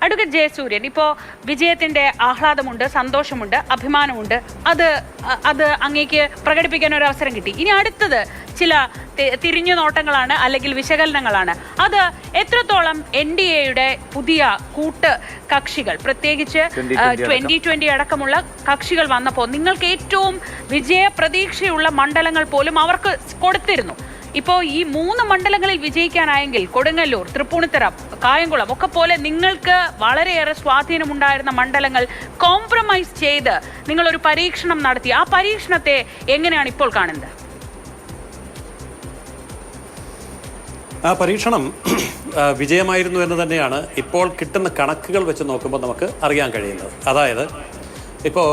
Advocate Jayasuryan, ഇപ്പോൾ വിജയത്തിന്റെ ആഹ്ലാദമുണ്ട്, സന്തോഷമുണ്ട്, അഭിമാനമുണ്ട്, അത് അങ്ങേക്ക് പ്രകടിപ്പിക്കാൻ ഒരു അവസരം കിട്ടി. ഇനി അടുത്തത് ചില തിരിഞ്ഞു നോട്ടങ്ങളാണ്, അല്ലെങ്കിൽ വിശകലനങ്ങളാണ്. അത് എത്രത്തോളം NDAയുടെ പുതിയ കൂട്ട് കക്ഷികൾ, പ്രത്യേകിച്ച് 2020 അടക്കമുള്ള കക്ഷികൾ വന്നപ്പോൾ നിങ്ങൾക്ക് ഏറ്റവും വിജയ പ്രതീക്ഷയുള്ള മണ്ഡലങ്ങൾ പോലും അവർക്ക് കൊടുത്തിരുന്നു. ഇപ്പോൾ ഈ 3 മണ്ഡലങ്ങളിൽ വിജയിക്കാനായെങ്കിൽ കൊടുങ്ങല്ലൂർ, തൃപ്പൂണിത്തുറ, കായംകുളം ഒക്കെ പോലെ നിങ്ങൾക്ക് വളരെയേറെ സ്വാധീനമുണ്ടായിരുന്ന മണ്ഡലങ്ങൾ കോംപ്രമൈസ് ചെയ്ത് നിങ്ങളൊരു പരീക്ഷണം നടത്തി. ആ പരീക്ഷണത്തെ എങ്ങനെയാണ് ഇപ്പോൾ കാണുന്നത്? ആ പരീക്ഷണം വിജയമായിരുന്നു എന്ന് തന്നെയാണ് ഇപ്പോൾ കിട്ടുന്ന കണക്കുകൾ വെച്ച് നോക്കുമ്പോൾ നമുക്ക് അറിയാൻ കഴിയുന്നത്. അതായത് ഇപ്പോൾ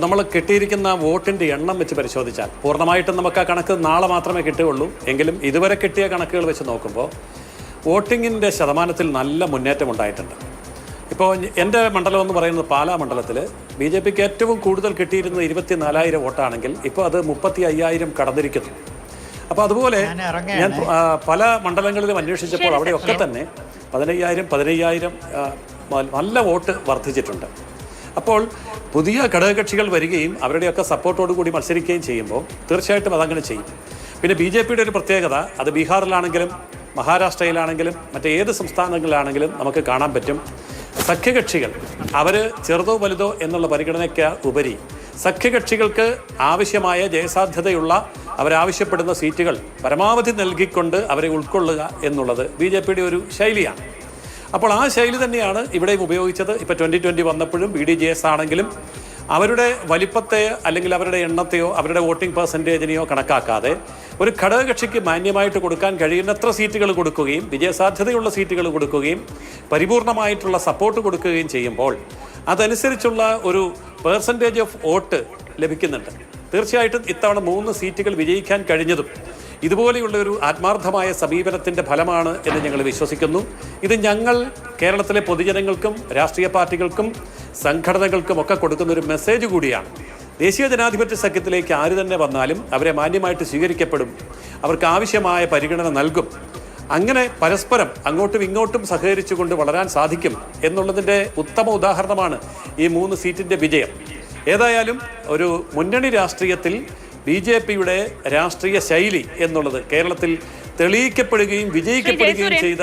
നമ്മൾ കിട്ടിയിരിക്കുന്ന വോട്ടിൻ്റെ എണ്ണം വെച്ച് പരിശോധിച്ചാൽ പൂർണ്ണമായിട്ടും നമുക്ക് ആ കണക്ക് നാളെ മാത്രമേ കിട്ടുകയുള്ളൂ. എങ്കിലും ഇതുവരെ കിട്ടിയ കണക്കുകൾ വെച്ച് നോക്കുമ്പോൾ വോട്ടിങ്ങിൻ്റെ ശതമാനത്തിൽ നല്ല മുന്നേറ്റം ഉണ്ടായിട്ടുണ്ട്. ഇപ്പോൾ എൻ്റെ മണ്ഡലം എന്ന് പറയുന്നത് പാലാ മണ്ഡലത്തിൽ BJPക്ക് ഏറ്റവും കൂടുതൽ കിട്ടിയിരുന്നത് 24,000 വോട്ടാണെങ്കിൽ ഇപ്പോൾ അത് 35,000 കടന്നിരിക്കുന്നു. അപ്പോൾ അതുപോലെ ഞാൻ പല മണ്ഡലങ്ങളിലും അന്വേഷിച്ചപ്പോൾ അവിടെയൊക്കെ തന്നെ 15,000 നല്ല വോട്ട് വർദ്ധിച്ചിട്ടുണ്ട്. അപ്പോൾ പുതിയ ഘടകകക്ഷികൾ വരികയും അവരുടെയൊക്കെ സപ്പോർട്ടോടുകൂടി മത്സരിക്കുകയും ചെയ്യുമ്പോൾ തീർച്ചയായിട്ടും അതങ്ങനെ ചെയ്യും. പിന്നെ BJPയുടെ ഒരു പ്രത്യേകത, അത് ബീഹാറിലാണെങ്കിലും മഹാരാഷ്ട്രയിലാണെങ്കിലും മറ്റേത് സംസ്ഥാനങ്ങളിലാണെങ്കിലും നമുക്ക് കാണാൻ പറ്റും, സഖ്യകക്ഷികൾ അവർ ചെറുതോ വലുതോ എന്നുള്ള പരിഗണനയ്ക്ക് ഉപരി സഖ്യകക്ഷികൾക്ക് ആവശ്യമായ ജയസാധ്യതയുള്ള അവരാവശ്യപ്പെടുന്ന സീറ്റുകൾ പരമാവധി നൽകിക്കൊണ്ട് അവരെ ഉൾക്കൊള്ളുക എന്നുള്ളത് BJPയുടെ ഒരു ശൈലിയാണ്. അപ്പോൾ ആ ശൈലി തന്നെയാണ് ഇവിടെയും ഉപയോഗിച്ചത്. ഇപ്പോൾ 2020 വന്നപ്പോഴും BDJS ആണെങ്കിലും അവരുടെ വലിപ്പത്തെ അല്ലെങ്കിൽ അവരുടെ എണ്ണത്തെയോ അവരുടെ വോട്ടിംഗ് പെർസെൻറ്റേജിനെയോ കണക്കാക്കാതെ ഒരു ഘടകകക്ഷിക്ക് മാന്യമായിട്ട് കൊടുക്കാൻ കഴിയുന്നത്ര സീറ്റുകൾ കൊടുക്കുകയും വിജയസാധ്യതയുള്ള സീറ്റുകൾ കൊടുക്കുകയും പരിപൂർണമായിട്ടുള്ള സപ്പോർട്ട് കൊടുക്കുകയും ചെയ്യുമ്പോൾ അതനുസരിച്ചുള്ള ഒരു പെർസെൻറ്റേജ് ഓഫ് വോട്ട് ലഭിക്കുന്നുണ്ട്. തീർച്ചയായിട്ടും ഇത്തവണ 3 സീറ്റുകൾ വിജയിക്കാൻ കഴിഞ്ഞതും ഇതുപോലെയുള്ള ഒരു ആത്മാർത്ഥമായ സമീപനത്തിൻ്റെ ഫലമാണ് എന്ന് ഞങ്ങൾ വിശ്വസിക്കുന്നു. ഇത് ഞങ്ങൾ കേരളത്തിലെ പൊതുജനങ്ങൾക്കും രാഷ്ട്രീയ പാർട്ടികൾക്കും സംഘടനകൾക്കും ഒക്കെ കൊടുക്കുന്ന ഒരു മെസ്സേജ് കൂടിയാണ്. ദേശീയ ജനാധിപത്യ സഖ്യത്തിലേക്ക് ആര് തന്നെ വന്നാലും അവരെ മാന്യമായിട്ട് സ്വീകരിക്കപ്പെടും, അവർക്ക് ആവശ്യമായ പരിഗണന നൽകും. അങ്ങനെ പരസ്പരം അങ്ങോട്ടും ഇങ്ങോട്ടും സഹകരിച്ചുകൊണ്ട് വളരാൻ സാധിക്കും എന്നുള്ളതിൻ്റെ ഉത്തമ ഉദാഹരണമാണ് ഈ 3 സീറ്റിൻ്റെ വിജയം. ഏതായാലും ഒരു മുന്നണി രാഷ്ട്രീയത്തിൽ BJPയുടെ രാഷ്ട്രീയ ശൈലി എന്നുള്ളത് കേരളത്തിൽ തെളിയിക്കപ്പെടുകയും വിജയിക്കപ്പെടുകയും ചെയ്ത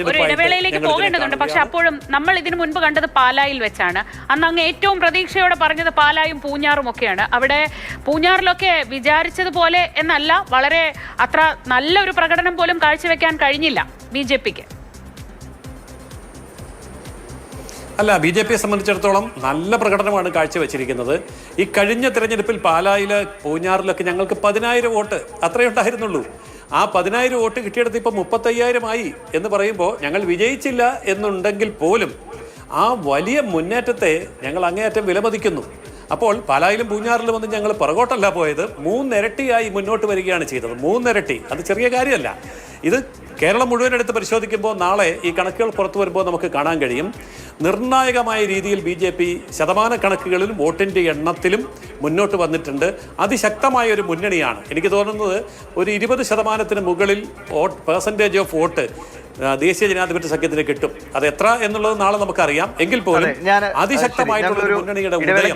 ഒരു ഇടവേളയിലേക്ക് പോകേണ്ടതുണ്ട്. പക്ഷെ അപ്പോഴും നമ്മൾ ഇതിനു മുൻപ് കണ്ടത് പാലായിൽ വെച്ചാണ്. അന്ന് അങ്ങ് ഏറ്റവും പ്രതീക്ഷയോടെ പറഞ്ഞത് പാലായും പൂഞ്ഞാറും ഒക്കെയാണ്. അവിടെ പൂഞ്ഞാറിലൊക്കെ വിചാരിച്ചതുപോലെ എന്നല്ല, വളരെ അത്ര നല്ലൊരു പ്രകടനം പോലും കാഴ്ചവെക്കാൻ കഴിഞ്ഞില്ല BJPക്ക്. അല്ല, BJPയെ സംബന്ധിച്ചിടത്തോളം നല്ല പ്രകടനമാണ് കാഴ്ചവെച്ചിരിക്കുന്നത്. ഈ കഴിഞ്ഞ തിരഞ്ഞെടുപ്പിൽ പാലായിൽ പൂഞ്ഞാറിലൊക്കെ ഞങ്ങൾക്ക് 10,000 വോട്ട് അത്രയേ ഉണ്ടായിരുന്നുള്ളൂ. ആ 10,000 വോട്ട് കിട്ടിയെടുത്ത് ഇപ്പോൾ 35,000 ആയി എന്ന് പറയുമ്പോൾ ഞങ്ങൾ വിജയിച്ചില്ല എന്നുണ്ടെങ്കിൽ പോലും ആ വലിയ മുന്നേറ്റത്തെ ഞങ്ങൾ അങ്ങേയറ്റം വിലമതിക്കുന്നു. അപ്പോൾ പാലായിലും പൂഞ്ഞാറിലും ഒന്നും ഞങ്ങൾ പുറകോട്ടല്ല പോയത്, 3 ഇരട്ടിയായി മുന്നോട്ട് വരികയാണ് ചെയ്തത്. 3 ഇരട്ടി, അത് ചെറിയ കാര്യമല്ല. ഇത് കേരളം മുഴുവൻ എടുത്ത് പരിശോധിക്കുമ്പോൾ നാളെ ഈ കണക്കുകൾ പുറത്തു വരുമ്പോൾ നമുക്ക് കാണാൻ കഴിയും, നിർണായകമായ രീതിയിൽ BJP ശതമാന കണക്കുകളിലും വോട്ടിൻ്റെ എണ്ണത്തിലും മുന്നോട്ട് വന്നിട്ടുണ്ട്. അതിശക്തമായ ഒരു മുന്നണിയാണ്. എനിക്ക് തോന്നുന്നത് ഒരു 20% മുകളിൽ പെർസെൻറ്റേജ് ഓഫ് വോട്ട് ദേശീയ ജനാധിപത്യ സഖ്യത്തിന് കിട്ടും. അത് എത്ര എന്നുള്ളത് നാളെ നമുക്കറിയാം. എങ്കിൽ പോലും അതിശക്തമായിട്ടുള്ള മുന്നണിയുടെ ഉദയം